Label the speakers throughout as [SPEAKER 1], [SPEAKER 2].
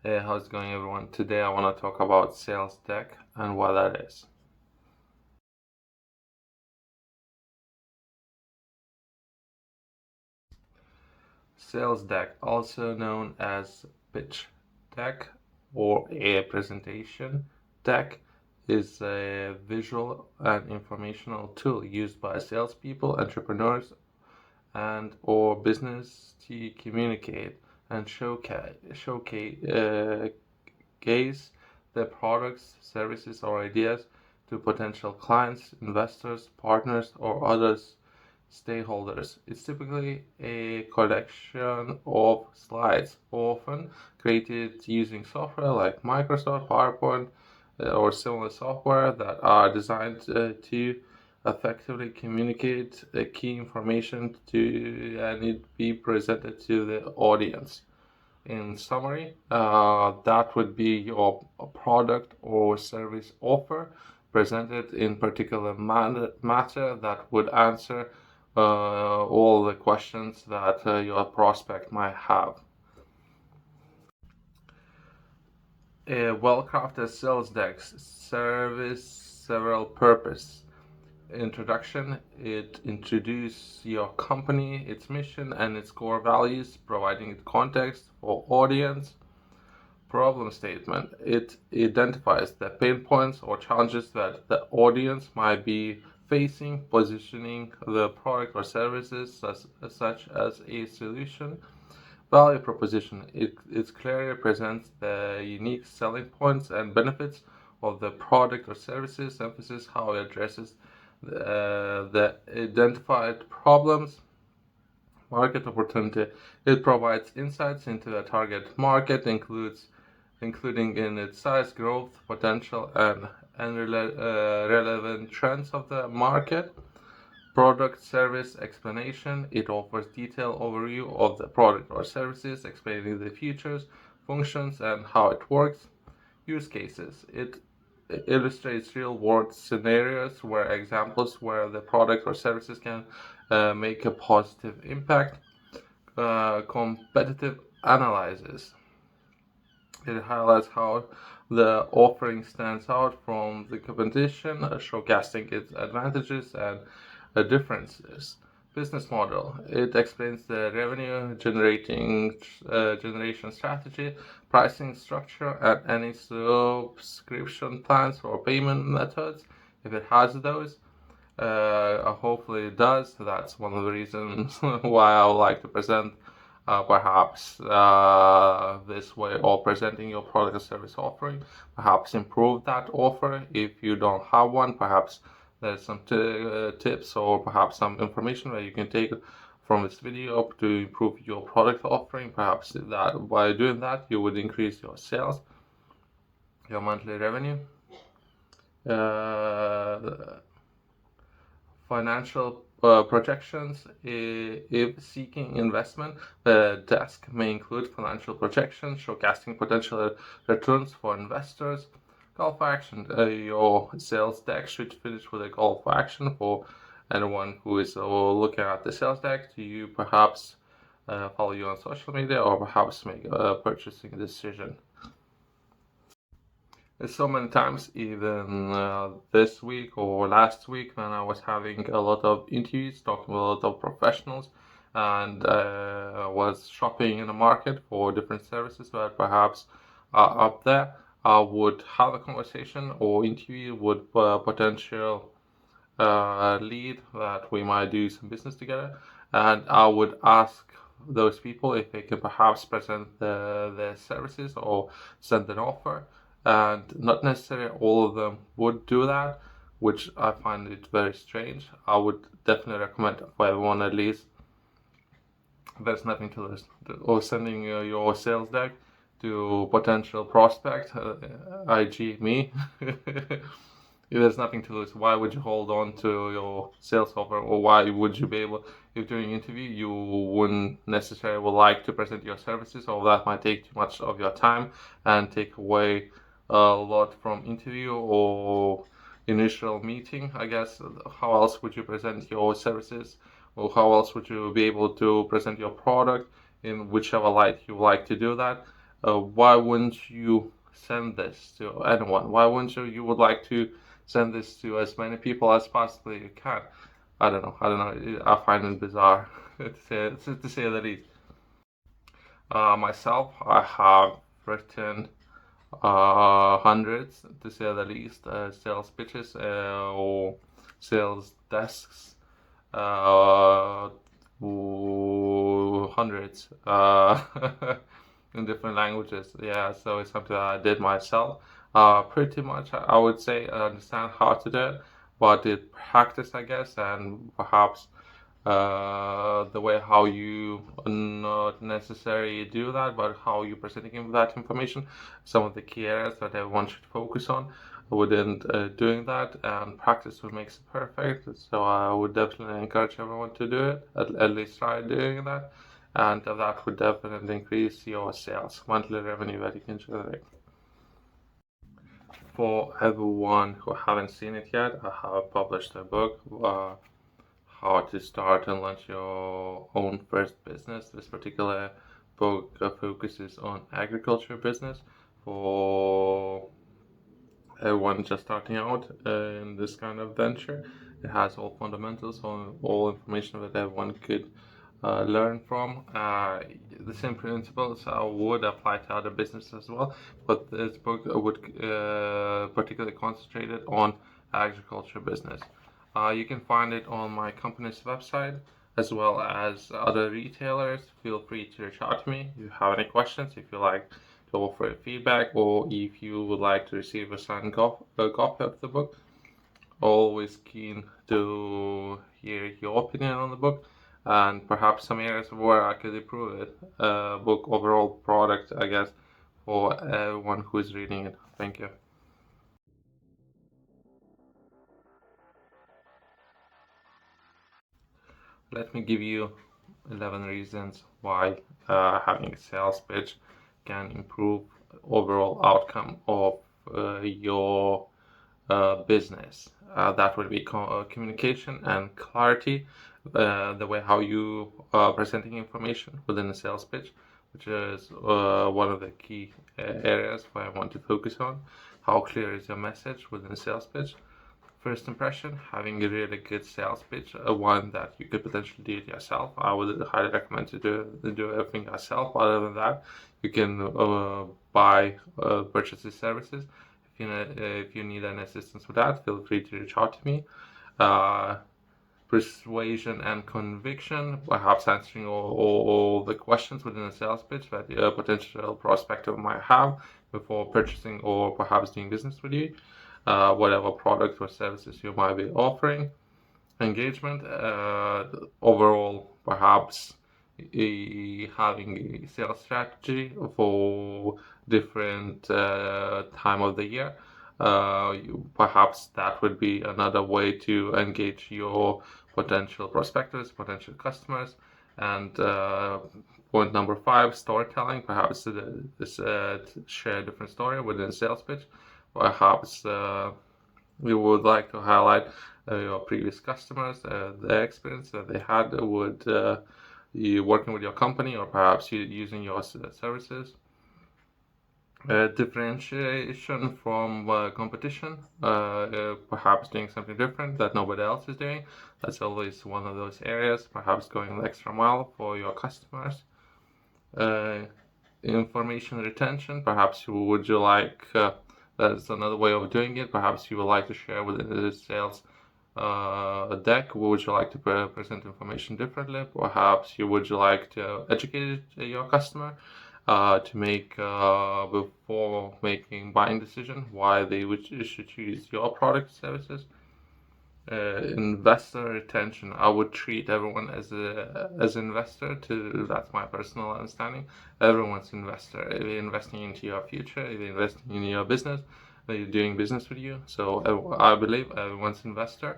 [SPEAKER 1] Hey, how's it going, everyone? Today I want to talk about sales deck and what that is. Sales deck, also known as pitch deck or a presentation deck, is a visual and informational tool used by salespeople, entrepreneurs, and or business to communicate and showcase their products, services, or ideas to potential clients, investors, partners, or others stakeholders. It's typically a collection of slides, often created using software like Microsoft, PowerPoint, or similar software that are designed to effectively communicate key information to and it be presented to the audience. In summary, that would be your product or service offer presented in particular matter that would answer all the questions that your prospect might have. A well-crafted sales deck serves several purposes. Introduction, it introduces your company, its mission, and its core values, providing context for audience. Problem statement, it identifies the pain points or challenges that the audience might be facing, positioning the product or services such as a solution. Value proposition, it clearly presents the unique selling points and benefits of the product or services, emphasis how it addresses the identified problems. Market opportunity, it provides insights into the target market, including in its size, growth potential, and relevant trends of the market. Product service explanation, it offers detailed overview of the product or services, explaining the features, functions, and how it works. Use cases, it illustrates real world scenarios where examples where the product or services can make a positive impact. Competitive analysis, it highlights how the offering stands out from the competition, showcasing its advantages and differences. Business model, it explains the revenue generation strategy, pricing structure, and any subscription plans or payment methods if it has those. Hopefully it does. That's one of the reasons why I would like to present perhaps this way or presenting your product or service offering. Perhaps improve that offer if you don't have one. Perhaps there's some tips or perhaps some information that you can take from this video to improve your product offering. Perhaps that by doing that you would increase your sales, your monthly revenue. Financial projections. If seeking investment, the desk may include financial projections showcasing potential returns for investors. Call for action. Your sales deck should finish with a call for action for anyone who is looking at the sales deck to you perhaps follow you on social media or perhaps make a purchasing decision. So many times, even this week or last week, when I was having a lot of interviews, talking with a lot of professionals, and was shopping in the market for different services that perhaps are up there, I would have a conversation or interview with potential lead that we might do some business together, and I would ask those people if they can perhaps present their services or send an offer, and not necessarily all of them would do that, which I find it very strange. I would definitely recommend for everyone at least. There's nothing to lose. Or sending your sales deck to potential prospect, IG me. If there's nothing to lose, why would you hold on to your sales offer, or why would you be able, if during an interview you wouldn't necessarily would like to present your services, or that might take too much of your time and take away a lot from interview or initial meeting, I guess. How else would you present your services, or how else would you be able to present your product in whichever light you like to do that? why wouldn't you send this to anyone? Why wouldn't you would like to send this to as many people as possibly you can? I don't know. I don't know. I find it bizarre to say the least. Myself, I have written hundreds, to say the least, sales pitches or sales desks, uh, hundreds in different languages. Yeah, so it's something that I did myself. Pretty much, I would say I understand how to do it, but did practice, I guess, and perhaps the way how you not necessarily do that, but how you presenting that information, some of the key areas that everyone should focus on within doing that, and practice what makes it perfect. So I would definitely encourage everyone to do it, at least try doing that, and that would definitely increase your sales, monthly revenue that you can generate. For everyone who haven't seen it yet, I have published a book, how to start and launch your own first business. This particular book focuses on agriculture business for everyone just starting out in this kind of venture. It has all fundamentals, all information that everyone could learn from. The same principles would apply to other businesses as well, but this book would particularly concentrate on agriculture business. You can find it on my company's website as well as other retailers. Feel free to reach out to me if you have any questions, if you like to offer feedback, or if you would like to receive a signed copy of the book. Always keen to hear your opinion on the book and perhaps some areas where I could improve it. Book overall product, I guess, for everyone who is reading it. Thank you. Let me give you 11 reasons why having a sales pitch can improve overall outcome of your business. That would be communication and clarity, the way how you are presenting information within the sales pitch, which is one of the key areas where I want to focus on. How clear is your message within the sales pitch? First impression, having a really good sales pitch, one that you could potentially do it yourself. I would highly recommend to do everything yourself. Other than that, you can buy purchase services. If you need any assistance with that, feel free to reach out to me. Uh, Persuasion and conviction, perhaps answering all the questions within a sales pitch that a potential prospective might have before purchasing or perhaps doing business with you, whatever product or services you might be offering. Engagement, overall, perhaps having a sales strategy for different time of the year. Perhaps that would be another way to engage your potential prospectors, potential customers. And point number 5, storytelling. Perhaps share a different story within a sales pitch. Perhaps we would like to highlight your previous customers, the experience that they had with you working with your company, or perhaps you using your services. Differentiation from competition, perhaps doing something different that nobody else is doing. That's always one of those areas, perhaps going the extra mile for your customers. Information retention, perhaps would you like, that's another way of doing it, perhaps you would like to share within the sales deck, would you like to present information differently, perhaps would you like to educate your customer to make before making buying decision why they should choose your product services. Investor retention, I would treat everyone as an investor. That's my personal understanding. Everyone's investor. If you're investing into your future, if you're investing in your business, they're doing business with you. So I believe everyone's investor.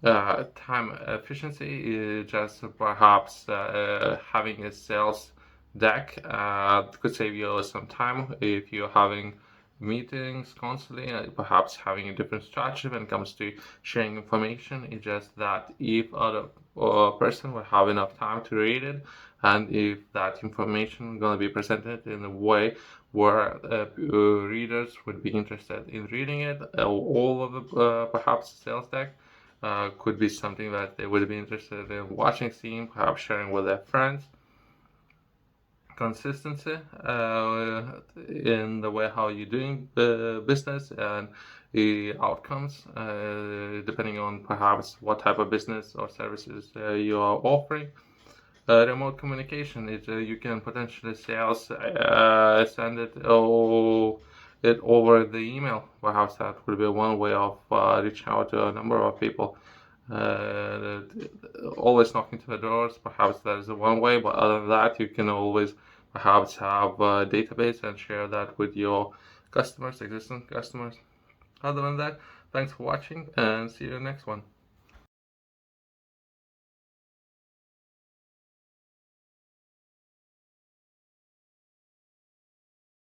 [SPEAKER 1] Time efficiency is just perhaps having a sales deck could save you some time if you're having meetings constantly, perhaps having a different strategy when it comes to sharing information. It's just that if other person will have enough time to read it, and if that information going to be presented in a way where readers would be interested in reading it, all of the perhaps sales deck could be something that they would be interested in watching, seeing, perhaps sharing with their friends. Consistency in the way how you're doing business and the outcomes, depending on perhaps what type of business or services you are offering. Remote communication, you can potentially sales send it over the email. Perhaps that would be one way of reaching out to a number of people. Always knocking to the doors, perhaps that is one way, but other than that, you can always perhaps have a database and share that with your customers, existing customers. Other than that, thanks for watching, and see you in the next one.